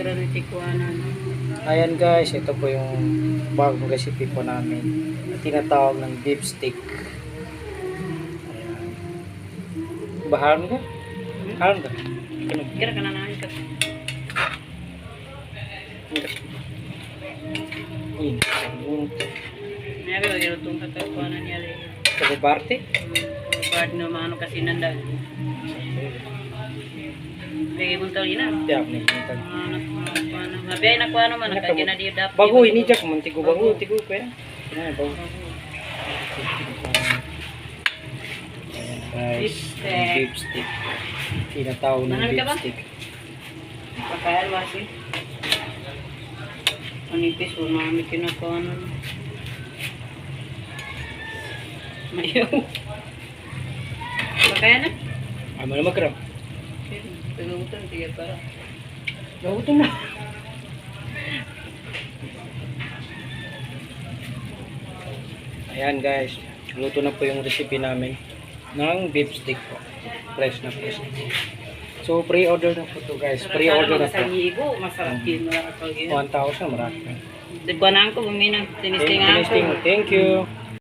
Sobra ng tikwanan. Ayan guys, ito po yung bagong recipe po namin. Tinatawag ng beef steak. Ayan. Baharon ka? Haron ka? Kira ka na namin ka. Mayroon ba yung itong kakakwanan niya rin? Sa party? Bad na maano kasi nanda. Bigay mo tawag na. Tiyak na yung Mabiyay na kuha naman. Kaya na di dapat. bago, ini dyan. Mantigo bago. Tigo ko yan. Ayan, bago. Ayan guys. Yung beef steak. Tinatawag ng beef steak. Pakayan wasi. Manipis o mami kinakuha na. Mayaw. Pakayan na. Ano na magkaram? Tagutan, tiga para. Nagutom na. Ayan guys. Luto na po yung recipe namin ng beef steak po. Fresh na fresh. So pre-order na po to guys. Pre-order na po. Masarap yun. 1,000 marami. Di ba na ako buminang tinistingan ko. Thank you.